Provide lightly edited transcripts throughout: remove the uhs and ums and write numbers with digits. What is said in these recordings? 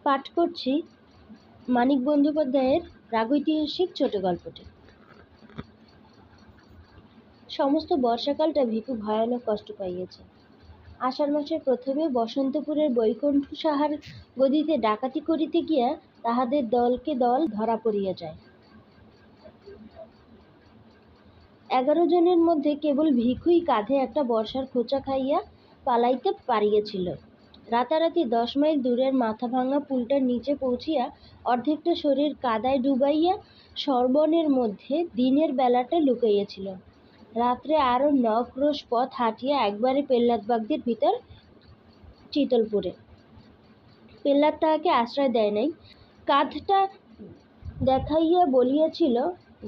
পাঠ করছি মানিক বন্দ্যোপাধ্যায়ের প্রাগৈতিহাসিক ছোট গল্পটি। সমস্ত বর্ষাকালটা ভিখু ভয়ানক কষ্ট পাইয়াছে। আষাঢ় মাসের প্রথমে বসন্তপুরের বৈকুণ্ঠ সাহার গদিতে ডাকাতি করিতে গিয়া তাহাদের দলকে দল ধরা পড়িয়া যায়। 11 জনের মধ্যে কেবল ভিখুই কাঁধে একটা বর্ষার খোঁচা খাইয়া পালাইতে পারিয়াছিল। রাতারাতি 10 মাইল দূরের মাথাভাঙা পুলটার নিচে পৌঁছিয়া অর্ধেকটা শরীর কাদায় ডুবাইয়া সরবনের মধ্যে দিনের বেলাটা লুকাইয়াছিল। রাত্রে আরো 9 ক্রোশ পথ হাঁটিয়া একবারে পেল্লাদবাগদের ভিতর চিতলপুরে। পেল্লাদ তাহাকে আশ্রয় দেয় নাই। কাঁধটা দেখাইয়া বলিয়াছিল,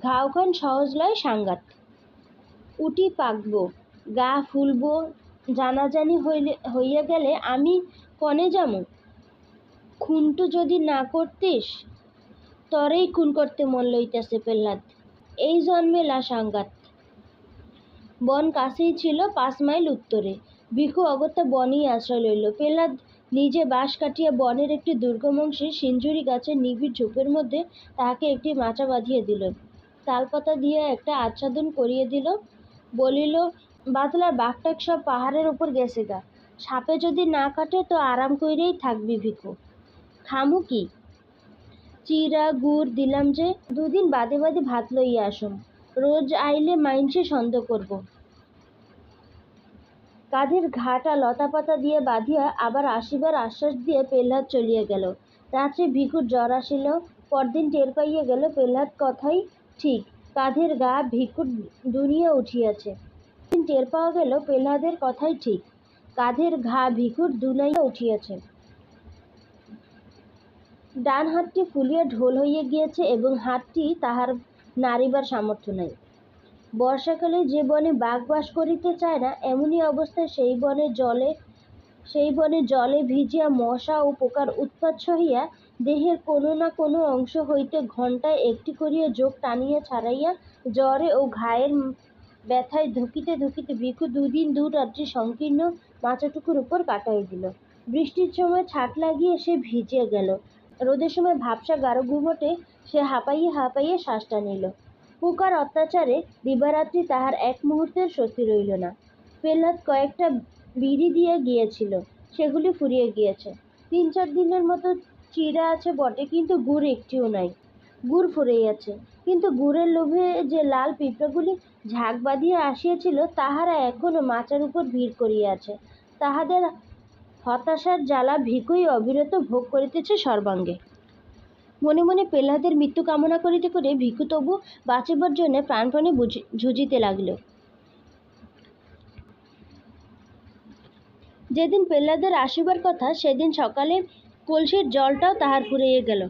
ঘাওখান সহজ লয় সাঙ্গাত। উটি পাকব, গা ফুলব, জানাজানি হইয়া গেলে আমি কনে যামু? খুনটু যদি না করতিস, তরেই খুন করতে মন লইতেছে পেল্লাদ। এই জন্মে লা সাঙ্গাত। বন কাছেই ছিল, 5 মাইল উত্তরে। ভিখু অগত্যা বনেই আশ্রয় লইল। পেল্লাদ নিজে বাঁশ কাটিয়া বনের একটি দুর্গম অংশে সিঞ্জুরি গাছের নিবিড় ঝোপের মধ্যে তাহাকে একটি মাচা বাঁধিয়া দিল। তালপাতা দিয়া একটা আচ্ছাদন করিয়া দিল। বলিল, বাতলার বাঘটাক সব পাহাড়ের উপর গেছে গা। সাপে যদি না কাটে তো আরাম কইরেই থাকবি ভিখু। খামু কি? চিরা গুড় দিলাম যে, 2 দিন বাদে বাদে ভাত লইয়া আসুম। রোজ আইলে মাইনষে সন্দেহ করব। কাঁধের ঘাটা লতাপাতা দিয়ে বাঁধিয়া আবার আসিবার আশ্বাস দিয়ে পেল্লাদ চলিয়া গেল। রাত্রে ভিখুর জ্বর আসিল। পরদিন টের পাইয়া গেল পেল্লাদ কথাই ঠিক, কাঁধের ঘা ভিখুর দুনিয়া উঠিয়াছে। টের পাওয়া গেল পেল্লাদের কথাই ঠিক, কাঁধের ঘা ভিখুর দুনাইয়া উঠিয়াছে। ডান হাতটি ফুলিয়া ঢোল হইয়া গিয়াছে এবং হাতটি তাহার নাড়িবার সামর্থ্য নাই। বর্ষাকালে যে বনে বাঘ বাস করিতে চায় না, এমনই অবস্থায় সেই বনে জলে ভিজিয়া মশা ও পোকার উৎপাত সহিয়া দেহের কোনো না কোনো অংশ হইতে ঘণ্টায় একটি করিয়া যোগ টানিয়া ছাড়াইয়া জ্বরে ও ঘায়ের ব্যথায় ধুকিতে ধুকিতে ভিখু 2 দিন 2 রাত্রি সংকীর্ণ মাচাটুকুর উপর কাটাইয়া দিল। বৃষ্টির সময় ছাট লাগিয়ে সে ভিজিয়া গেল। রোদের সময় ভাবসা গাঢ় গুমটে সে হাঁপাইয়া হাঁপাইয়া শ্বাস টানিল। পোকার অত্যাচারে দিবারাত্রি তাহার এক মুহূর্তের স্বস্তি রইল না। পেল্লাদ কয়েকটা বিড়ি দিয়া গিয়েছিল, সেগুলি ফুরিয়ে গিয়েছে। 3-4 দিনের মতো চিড়া আছে বটে, কিন্তু গুড় একটিও নাই। গুড় ফুরাইয়াছে, কিন্তু গুড়ের লোভে যে লাল পিঁপড়াগুলি ঝাঁক বাঁধিয়া আসিয়াছিল, তাহারা এখনো মাচার উপর ভিড় করিয়া আছে। তাহাদের হতাশার জ্বালা ভিখুই অবিরত ভোগ করিতেছে সর্বাঙ্গে। মনে মনে পেল্লাদের মৃত্যু কামনা করিতে করে ভিখু তবু বাঁচিবার জন্য প্রাণপণে ঝুঁজিতে লাগিল। যেদিন পেল্লাদের আসিবার কথা, সেদিন সকালে কলসির জলটাও তাহার ফুরাইয়া গেল।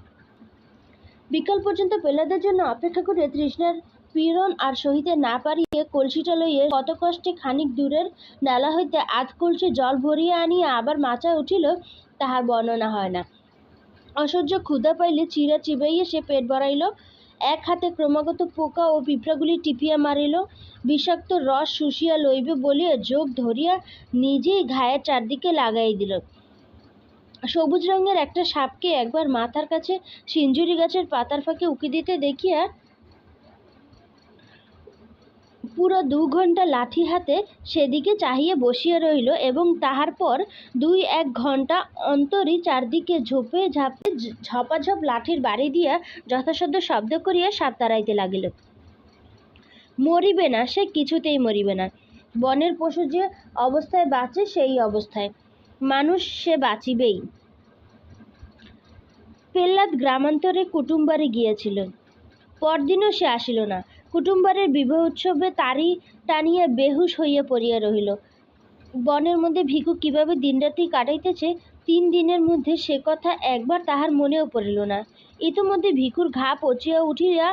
বিকাল পর্যন্ত পেল্লাদের জন্য অপেক্ষা করে তৃষ্ণার পীড়ন আর সহিতে না পারিয়া কলসিটা লইয়া কত কষ্টে খানিক দূরের নালা হইতে 1/2 কলসি জল ভরিয়া আনিয়া আবার মাচায় উঠিল, তাহার বর্ণনা হয় না। অসহ্য ক্ষুধা পাইলে চিরা চিবাইয়া সে পেট ভরাইল। এক হাতে ক্রমাগত পোকা ও পিঁপড়াগুলি টিপিয়া মারিল। বিষাক্ত রস শুষিয়া লইবে বলিয়া যোগ ধরিয়া নিজেই ঘায়ের চারদিকে লাগাইয়া দিল। সবুজ রঙের একটা সাপকে একবার মাথার কাছে সিঞ্জুরি গাছের পাতার ফাঁকে উকি দিতে দেখিয়া পুরো 2 ঘণ্টা লাঠি হাতে সেদিকে চাহিয়া বসিয়া রহিল এবং তাহার পর 2-1 ঘণ্টা অন্তরই চারদিকে ঝোপে ঝাপে ঝপাঝপ লাঠির বাড়ি দিয়া যথাসাধ্য শব্দ করিয়া সাপ তাড়াইতে লাগিল। মরিবে না, সে কিছুতেই মরিবে না। বনের পশু যে অবস্থায় বাঁচে, সেই অবস্থায় মানুষ সে বাঁচিবেই। পেল্লাদ গ্রামান্তরে কুটুমবাড়ি গিয়াছিল। পরদিনও সে আসিল না। কুটুমবাড়ির বিবাহ উৎসবে তারি টানিয়া বেহুশ হইয়া পড়িয়া রহিল। বনের মধ্যে ভিখু কিভাবে দিনরাত্রি কাটাইতেছে, 3 দিনের মধ্যে সে কথা একবার তাহার মনেও পড়িল না। ইতোমধ্যে ভিখুর ঘা পচিয়া উঠিয়া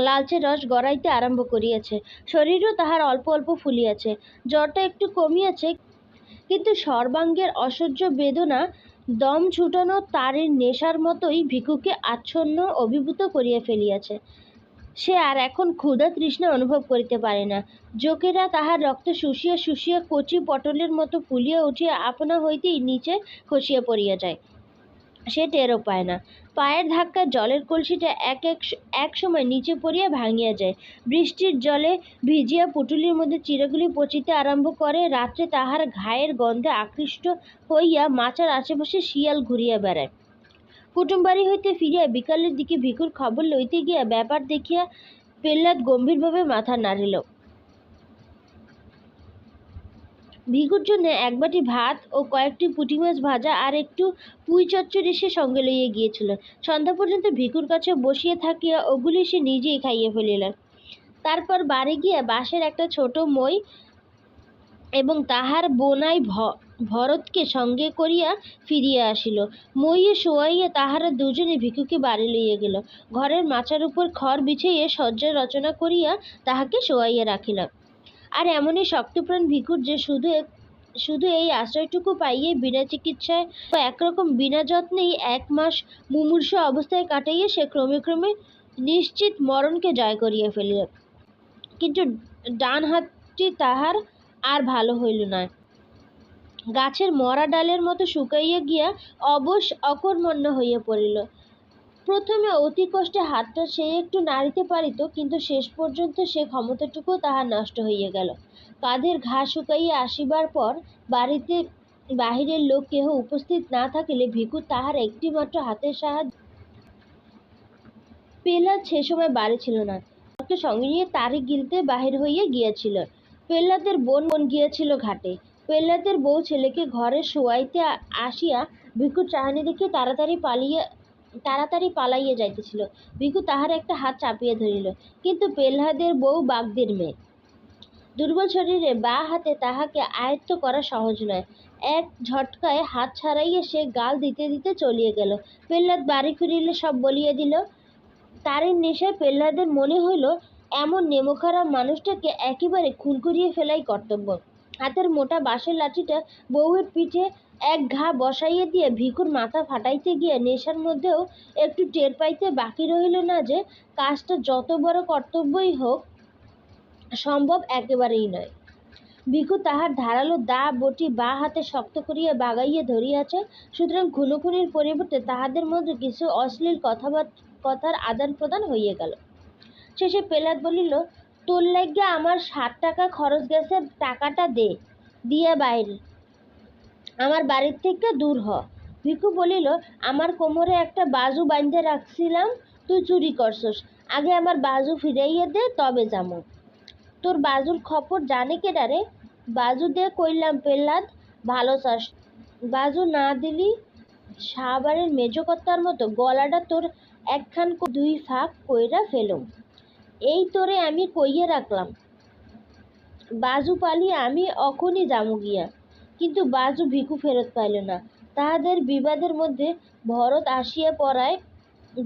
লালচে রস গড়াইতে আরম্ভ করিয়াছে। শরীরও তাহার অল্প অল্প ফুলিয়াছে। জ্বরটা একটু কমিয়াছে, কিন্তু সর্বাঙ্গের অসহ্য বেদনা দম ছুটানো তারের নেশার মতোই ভিখুকে আচ্ছন্ন অভিভূত করিয়া ফেলিয়াছে। সে আর এখন ক্ষুধা তৃষ্ণা অনুভব করিতে পারে না। জোকেরা তাহার রক্ত শুষিয়া শুষিয়া কচি পটলের মতো ফুলিয়া উঠিয়া আপনা হইতেই নিচে খসিয়া পড়িয়া যায়। সে টেরও পায় না। পায়ের ধাক্কায় জলের কলসিটা এক সময় নিচে পড়িয়া ভাঙিয়া যায়। বৃষ্টির জলে ভিজিয়া পুটুলির মধ্যে চিড়াগুলি পচিতে আরম্ভ করে। রাত্রে তাহার ঘায়ের গন্ধে আকৃষ্ট হইয়া মাচার আশেপাশে শিয়াল ঘুরিয়া বেড়ায়। কুটুমবাড়ি হইতে ফিরিয়া বিকালের দিকে ভিখুর খবর লইতে গিয়া ব্যাপার দেখিয়া পেহ্লাদ গম্ভীরভাবে মাথা নাড়িল। ভিখুর জন্য এক বাটি ভাত ও কয়েকটি পুঁটি মাছ ভাজা আর একটু পুঁই চচ্চড়ি সে সঙ্গে লইয়া গিয়েছিল। সন্ধ্যা পর্যন্ত ভিখুর কাছে বসিয়া থাকিয়া ওগুলি সে নিজেই খাইয়া ফেলিল। তারপর বাড়ি গিয়া বাঁশের একটা ছোট মই এবং তাহার বোনাই ভরতকে সঙ্গে করিয়া ফিরিয়া আসিল। মইয়ে শোয়াইয়া তাহারা দুজনে ভিখুকে বাড়ি লইয়া গেল। ঘরের মাচার উপর খড় বিছাইয়া শয্যা রচনা করিয়া তাহাকে শোয়াইয়া রাখিল। আর এমনই শক্তপ্রাণ ভিখুর যে শুধু এই আশ্রয়টুকু পাইয়ে বিনা চিকিৎসায় ও একরকম বিনা যত্নেই 1 মাস মুমূর্ষু অবস্থায় কাটাইয়া সে ক্রমে ক্রমে নিশ্চিত মরণকে জয় করিয়া ফেলিল। কিন্তু ডান হাতটি তাহার আর ভালো হইল না। গাছের মরা ডালের মতো শুকাইয়া গিয়া অবশ অকর্মণ্য হইয়া পড়িল। প্রথমে অতি কষ্টে হাতটা সে একটু নাড়িতে পারিত, কিন্তু শেষ পর্যন্ত সে ক্ষমতাটুকু তাহার নষ্ট হইয়া গেল। কাঁধের ঘা শুকাইয়া আসিবার পর বাড়িতে বাহিরের লোক কেহ উপস্থিত না থাকিলে ভিখু তাহার একটিমাত্র হাতের সাহায্য। পেহ্লাদ সে সময় বাড়ি ছিল না। সঙ্গে নিয়ে তারি গিলতে বাহির হইয়া গিয়াছিল। পেহ্লাদের বোন গিয়াছিল ঘাটে। পেহ্লাদের বউ ছেলেকে ঘরে শোয়াইতে আসিয়া ভিখুর চাহানি দেখে তাড়াতাড়ি পালাইয়া যাইতেছিল। ভিখু তাহার একটা হাত চাপিয়া ধরিল, কিন্তু পেহ্লাদের বউ বাগদির মেয়ে। দুর্বল শরীরে বাঁ হাতে তাহাকে আয়ত্ত করা সহজ নয়। এক ঝটকায় হাত ছাড়াইয়া সে গাল দিতে দিতে চলিয়া গেল। পেহ্লাদ বাড়ি ফিরিলে সব বলিয়া দিল। তারের নেশায় পেহ্লাদের মনে হইল এমন নেমোখারাপ মানুষটাকে একেবারে খুন করিয়া ফেলাই কর্তব্য। হাতের মোটা বাঁশের লাঠিটা বউয়ের পিঠে এক ঘা বসাইয়া দিয়া ভিখুর মাথা ফাটাইতে গিয়া নেশার মধ্যেও একটু টের পাইতে বাকি রহিল না যে কাজটা যত বড় কর্তব্যই হোক, সম্ভব একেবারেই নয়। ভিখু তাহার ধারালো দা বটি বাঁ হাতে শক্ত করিয়া বাগাইয়া ধরিয়াছে। সুতরাং খুনোখুনির পরিবর্তে তাহাদের মধ্যে কিছু অশ্লীল কথার আদান প্রদান হইয়া গেল। শেষে পেহ্লাদ বলিল, তোর লাইগ্যা আমার 60 টাকা খরচ গেছে, টাকাটা দিয়া বাইর আমার বাড়ির থেকে দূর হ। ভিখু বলিল, আমার কোমরে একটা বাজু বাইন্ধে রাখছিলাম, তুই চুরি করছস। আগে আমার বাজু ফিরাইয়া দে, তবে যামু। তোর বাজুর খবর জানে কেডারে? বাজু দে কইলাম পেহ্লাদ, ভালো চাস। বাজু না দিলি শাহবাড়ির মেজকর্তার মতো গলাটা তোর একখান 2 ফাঁক কইরা ফেলুম। এই তোরে আমি কইয়া রাখলাম। বাজু পালিয়ে আমি অখনই যামু গিয়া। কিন্তু বাজু ভিখু ফেরত পাইল না। তাহাদের বিবাদের মধ্যে ভরত আসিয়া পড়ায়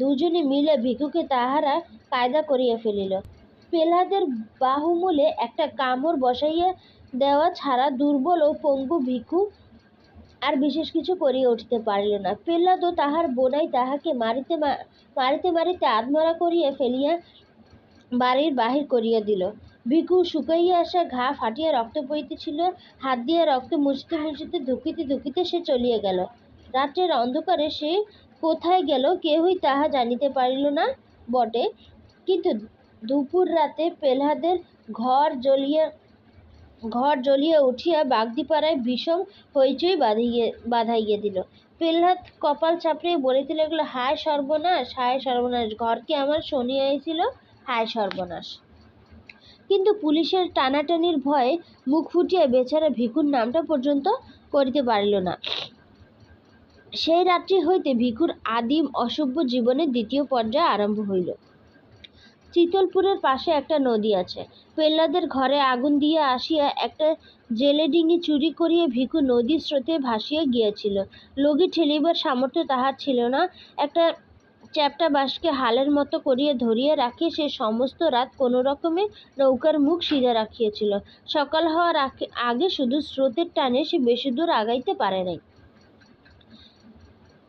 দুজনে মিলে ভিখুকে তাহারা কায়দা করিয়া ফেলিল। পেহ্লাদের বাহুমূলে একটা কামড় বসাইয়া দেওয়া ছাড়া দুর্বল ও পঙ্গু ভিখু আর বিশেষ কিছু করিয়া উঠিতে পারিল না। পেহ্লাদ ও তাহার বোনাই তাহাকে মারিতে আধমরা করিয়া ফেলিয়া বাড়ির বাহির করিয়া দিল। ভিখু শুকাইয়া আসা ঘা ফাটিয়া রক্ত বহিতেছিল। হাত দিয়া রক্ত মুছিতে ধুকিতে সে চলিয়া গেল। রাত্রের অন্ধকারে সে কোথায় গেল কেহই তাহা জানিতে পারিল না বটে, কিন্তু দুপুর রাতে পেহ্লাদের ঘর জ্বলিয়া উঠিয়া বাগদিপাড়ায় ভীষণ হইচই বাধাইয়া দিল। পেহ্লাদ কপাল চাপড়িয়া বলিতে লাগল, হায় সর্বনাশ, হায় সর্বনাশ, ঘর কি আমার শোনিয়া আইছিল, হায় সর্বনাশ। কিন্তু পুলিশের টানাটানির ভয়ে মুখ ফুটিয়া বেচারা ভিখুর নামটা পর্যন্ত করিতে পারিল না। সেই রাত্রি হইতে ভিখুর আদিম অসভ্য জীবনের দ্বিতীয় পর্যায় আরম্ভ হইল। চিতলপুরের পাশে একটা নদী আছে। পেহ্লাদের ঘরে আগুন দিয়া আসিয়া একটা জেলে ডিঙি চুরি করিয়া ভিখু নদীর স্রোতে ভাসিয়া গিয়াছিল। লগি ঠেলিবার সামর্থ্য তাহার ছিল না। একটা চ্যাপ্টা বাঁশকে হালের মতো করিয়া ধরিয়া রাখিয়া সে সমস্ত রাত কোনো রকমে নৌকার মুখ সিধা রাখিয়াছিল। সকাল হওয়ার আগে শুধু স্রোতের টানে সে বেশি দূর আগাইতে পারে নাই।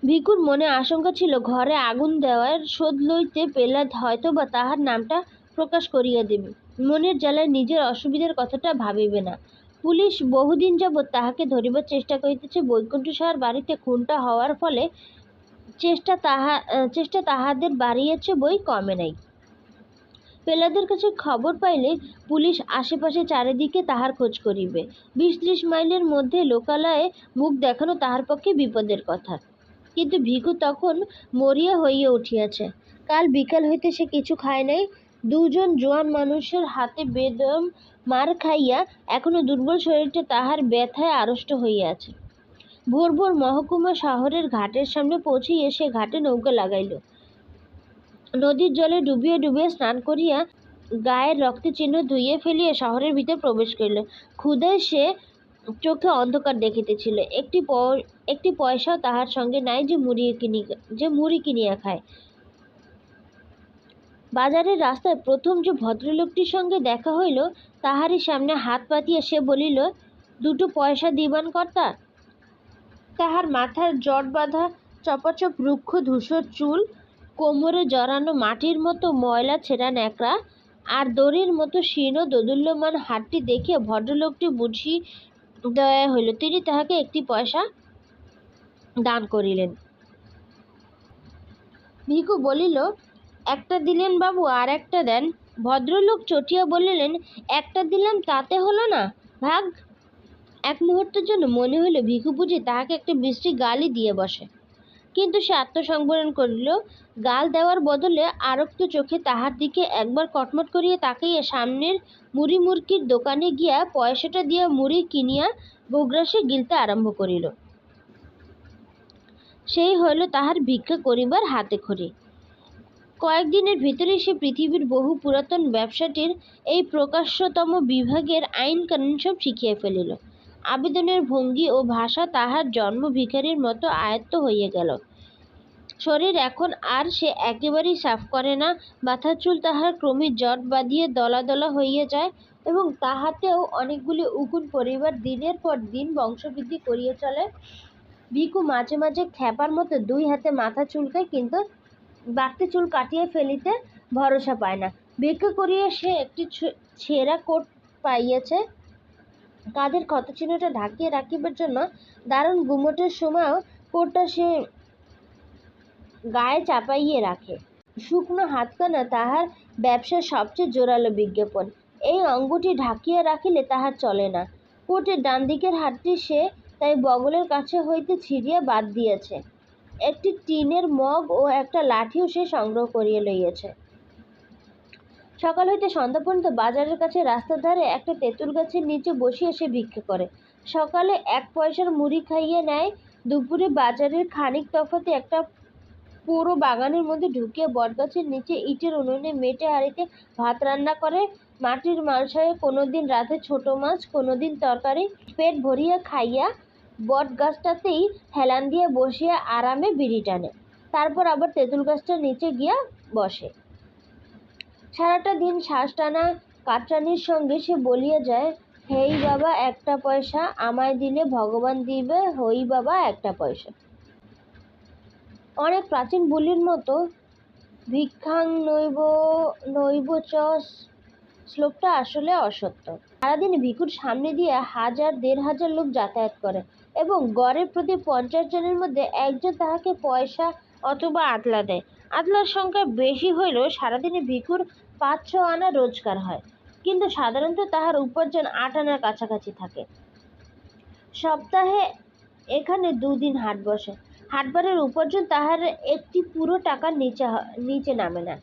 ভিখুর মনে আশঙ্কা ছিল, ঘরে আগুন দেওয়ার শোধ লইতে পেহ্লাদ হয়তোবা তাহার নামটা প্রকাশ করিয়া দেবে। মনের জ্বালায় নিজের অসুবিধার কথাটা ভাবিবে না। পুলিশ বহুদিন যাবৎ তাহাকে ধরিবার চেষ্টা করিতেছে। বৈকুণ্ঠ সাহার বাড়িতে খুনটা হওয়ার ফলে চেষ্টা তাহাদের বাড়িয়েছে বই কমে নাই। পেলাদের কাছে খবর পাইলে পুলিশ আশেপাশে চারিদিকে তাহার খোঁজ করিবে। 20-30 মাইলের মধ্যে লোকালয়ে মুখ দেখানো তাহার পক্ষে বিপদের কথা। কিন্তু ভিখু তখন মরিয়া হইয়া উঠিয়াছে। কাল বিকাল হইতে সে কিছু খায় নাই। দুজন জোয়ান মানুষের হাতে বেদম মার খাইয়া এখনো দুর্বল শরীরটা তাহার ব্যথায় আড়ষ্ট হইয়া আছে। ভোর ভোর মহকুমা শহরের ঘাটের সামনে পৌঁছিয়া সে ঘাটে নৌকা লাগাইল। নদীর জলে ডুবিয়ে ডুবিয়ে স্নান করিয়া গায়ের রক্তের চিহ্ন ধুইয়া ফেলিয়া শহরের ভিতর প্রবেশ করিল। ক্ষুধায় সে চোখে অন্ধকার দেখিতেছিল। একটি পয়সাও তাহার সঙ্গে নাই যে মুড়ি কিনিয়া খায়। বাজারের রাস্তায় প্রথম যে ভদ্রলোকটির সঙ্গে দেখা হইল তাহারই সামনে হাত পাতিয়া সে বলিল, 2 পয়সা দিবান কর্তা। তাহার মাথার জট বাঁধা চপাচপ রুক্ষ ধূসর চুল, কোমরে জড়ানো মাটির মতো ময়লা ছেঁড়া ন্যাকড়া আর দড়ির মতো শীর্ণ দোদুল্যমান হাতটি দেখিয়া ভদ্রলোকটি বুঝি দয়া হইল। তিনি তাহাকে 1 পয়সা দান করিলেন। ভিখু বলিল, 1টা দিলেন বাবু, আর 1টা দেন। ভদ্রলোক চটিয়া বলিলেন, 1টা দিলাম তাতে হলো না, ভাগ। এক মুহূর্তের জন্য মনে হইল ভিখু বুঝি তাহাকে একটা বিশ্রী গালি দিয়ে বসে। কিন্তু সে আত্মসংবরণ করিল। গাল দেওয়ার বদলে আরক্ত চোখে তাহার দিকে একবার কটমট করিয়া তাকাইয়া সামনের মুড়ি মুরকির দোকানে গিয়া পয়সাটা দিয়া মুড়ি কিনিয়া গোগ্রাসে গিলতে আরম্ভ করিল। সেই হইল তাহার ভিক্ষা করিবার হাতেখড়ি। কয়েকদিনের ভিতরেই সে পৃথিবীর বহু পুরাতন ব্যবসাটির এই প্রকাশ্যতম বিভাগের আইন কানুন সব শিখিয়া ফেলিল। আবেদনের ভঙ্গি ও ভাষা তাহার জন্ম ভিখারির মতো আয়ত্ত হইয়া গেল। শরীর এখন আর সে একেবারেই সাফ করে না। মাথার চুল তাহার ক্রমে জট বাঁধিয়া দলা দলা হইয়া যায় এবং তাহাতেও অনেকগুলি উকুন পরিবার দিনের পর দিন বংশবৃদ্ধি করিয়া চলে। ভিখু মাঝে মাঝে খ্যাপার মতো 2 হাতে মাথা চুলকায়, কিন্তু বাড়তি চুল কাটিয়া ফেলিতে ভরসা পায় না। ভিক্ষা করিয়া সে একটি ছেঁড়া কোট পাইয়াছে। কাঁধের ক্ষতচিহ্নটা ঢাকিয়া রাখিবার জন্য দারুণ গুমোটের সময়ও কোটটা সে গায়ে চাপাইয়া রাখে। শুকনো হাতখানা তাহার ব্যবসার সবচেয়ে জোরালো বিজ্ঞাপন। এই অঙ্গটি ঢাকিয়া রাখিলে তাহার চলে না। কোটের ডান দিকের হাতটি সে তাই বগলের কাছে হইতে ছিঁড়িয়া বাদ দিয়াছে। একটি টিনের মগ ও একটা লাঠিও সে সংগ্রহ করিয়া লইয়াছে। সকাল হইতে সন্ধ্যা পর্যন্ত বাজারের কাছে রাস্তার ধারে একটা তেঁতুল গাছের নিচে বসিয়া সে ভিক্ষা করে। সকালে 1 পয়সার মুড়ি খাইয়া নেয়। দুপুরে বাজারের খানিক তফাতে একটা পুরো বাগানের মধ্যে ঢুকিয়া বটগাছের নিচে ইটের উনুনে মেটে হাঁড়িতে ভাত রান্না করে। মাটির মালসায় কোনোদিন রাতে ছোট মাছ, কোনোদিন তরকারি। পেট ভরিয়া খাইয়া বটগাছটাতেই হেলান দিয়া বসিয়া আরামে বিড়ি টানে। তারপর আবার তেঁতুল গাছটার নিচে গিয়া বসে। সারাটা দিন শ্বাস টানা কাটরানির সঙ্গে সে বলিয়া যায়, হেই বাবা 1টা পয়সা, আমায় দিলে ভগবান দিবে, হই বাবা 1টা পয়সা। অনেক প্রাচীন বলির মতো ভিক্ষাং নৈব চ শ্লোকটা আসলে অসত্য। সারাদিন ভিখুর সামনে দিয়ে 1000-1500 লোক যাতায়াত করে এবং গড়ে প্রতি 50 জনের মধ্যে একজন তাহাকে পয়সা অথবা আতলা দেয়। আতলার সংখ্যা বেশি হইলেও সারাদিনে ভিখুর 500 আনা রোজগার হয়, কিন্তু সাধারণত তাহার উপার্জন 8 আনার কাছাকাছি থাকে। সপ্তাহে এখানে 2 দিন হাট বসে। হাটবারের উপার্জন তাহার একটি পুরো টাকার নিচে নামে না।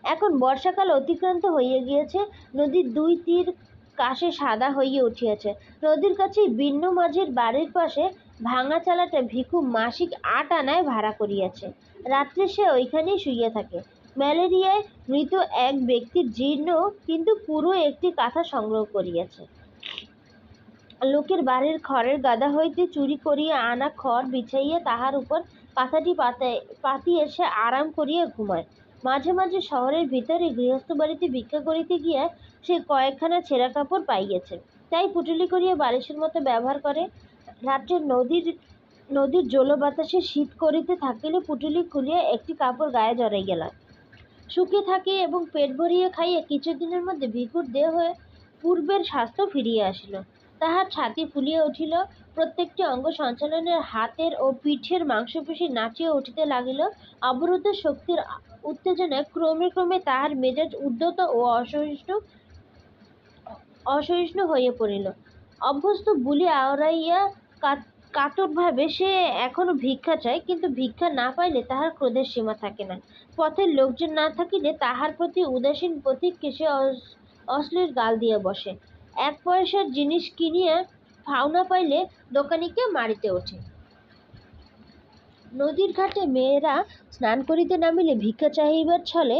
এখন বর্ষাকাল অতিক্রান্ত হইয়া গিয়াছে। নদীর 2 তীর কাশে সাদা হইয়া উঠিয়াছে। নদীর কাছেই বিন্ন মাঝির বাড়ির পাশে ভাঙা চালাটা ভিখু মাসিক 8 আনায় ভাড়া করিয়াছে। রাত্রে সে ওইখানেই শুইয়া থাকে। ম্যালেরিয়ায় মৃত এক ব্যক্তির জীর্ণ কিন্তু পুরো একটি কাঁথা সংগ্রহ করিয়াছে। লোকের বাড়ির খড়ের গাদা হইতে চুরি করিয়া আনা খড় বিছাইয়া তাহার উপর কাঁথাটি পাতিয়া সে আরাম করিয়া ঘুমায়। মাঝে মাঝে শহরের ভিতরে গৃহস্থ বাড়িতে ভিক্ষা করিতে গিয়া সে কয়েকখানা ছেঁড়া কাপড় পাইয়াছে, তাই পুটুলি করিয়া বালিশের মতো ব্যবহার করে। রাত্রে নদীর জল বাতাসে শীত করিতে থাকিলে পুটুলি খুলিয়া একটি কাপড় গায়ে জড়াইয়া শুকিয়ে থাকে এবং পেট ভরিয়া খাইয়া কিছুদিনের মধ্যে ভিখুর দেহে পূর্বের স্বাস্থ্য ফিরিয়া আসিল। তাহার ছাতি ফুলিয়া উঠিল। প্রত্যেকটি অঙ্গ সঞ্চালনের হাতের ও পিঠের মাংসপেশি নাচিয়া উঠিতে লাগিল। অবরুদ্ধ শক্তির উত্তেজনায় ক্রমে ক্রমে তাহার মেজাজ উদ্ধত ও অসহিষ্ণু হইয়া পড়িল। অভ্যস্ত বুলি আওড়াইয়া কাতরভাবে সে এখনো ভিক্ষা চায়, কিন্তু ভিক্ষা না পাইলে তাহার ক্রোধের সীমা থাকে না। পথের লোকজন না থাকিলে তাহার প্রতি উদাসীন পথিককে সে অশ্লীল গাল দিয়া বসে। 1 পয়সার জিনিস কিনিয়া ফাও পাইলে দোকানিকে মারিতে ওঠে। নদীর ঘাটে মেয়েরা স্নান করিতে নামিলে ভিক্ষা চাহিবার ছলে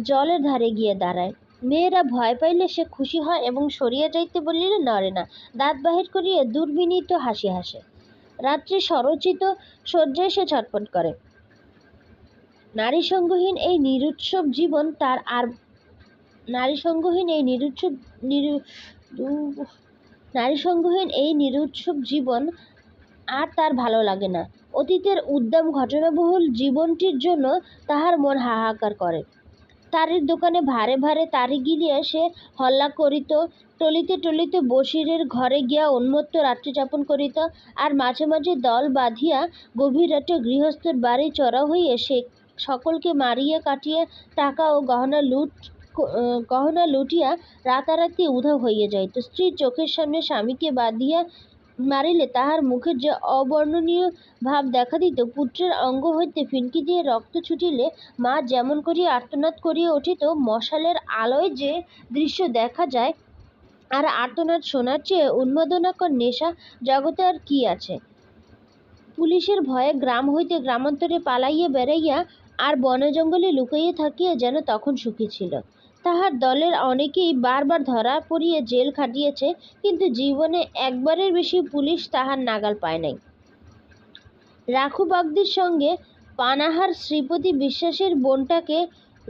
জলের ধারে গিয়া দাঁড়ায়। মেয়েরা ভয় পাইলে সে খুশি হয় এবং সরিয়া যাইতে বলিলে নড়ে না, দাঁত বাহির করিয়া দুর্বিনীত হাসি হাসে। রাত্রে স্বরচিত শয্যায় সে ছটফট করে। নারীসঙ্গহীন এই নিরুৎসব জীবন তার আর তার ভালো লাগে না। অতীতের উদ্দাম ঘটনাবহুল জীবনটির জন্য তাহার মন হাহাকার করে। তারির দোকানে ভারে ভারে তারি গিলিয়া সে হল্লা করিত, টলিতে টলিতে বসিরের ঘরে গিয়া উন্মত্ত রাত্রিযাপন করিত, আর মাঝে মাঝে দল বাঁধিয়া গভীর রাত্রে গৃহস্থের বাড়ি চড়াও হইয়া সে সকলকে মারিয়া কাটিয়া টাকা ও গহনা লুটিয়া রাতারাতি উধাও হইয়া যাইত। স্ত্রীর চোখের সামনে স্বামীকে বাঁধিয়া মারিলে তাহার মুখের যে অবর্ণনীয় ভাব দেখা দিত, পুত্রের অঙ্গ হইতে ফিনকি দিয়ে রক্ত ছুটিলে মা যেমন করিয়া আর্তনাদ করিয়া উঠিত, মশালের আলোয় যে দৃশ্য দেখা যায়, আর আর্তনাদ শোনার চেয়ে উন্মাদনাকর নেশা জগতে আর কি আছে। পুলিশের ভয়ে গ্রাম হইতে গ্রামান্তরে পালাইয়া বেড়াইয়া আর বনে জঙ্গলে লুকাইয়া থাকিয়া যেন তখন সুখী ছিল। তাহার দলের অনেকেই বারবার ধরা পড়িয়া জেল খাটিয়াছে, কিন্তু জীবনে একবারের বেশি পুলিশ তাহার নাগাল পায় নাই। রাখু বাগদির সঙ্গে পানাহার শ্রীপতি বিশ্বাসের বোনটাকে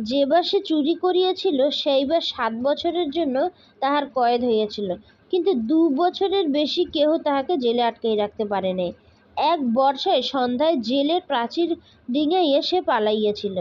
যেবার সে চুরি করিয়াছিল, সেইবার 7 বছরের জন্য তাহার কয়েদ হইয়াছিল, কিন্তু 2 বছরের বেশি কেহ তাহাকে জেলে আটকাইয়া রাখতে পারে নাই। এক বর্ষায় সন্ধ্যায় জেলের প্রাচীর ডিঙাইয়া সে পালাইয়াছিল।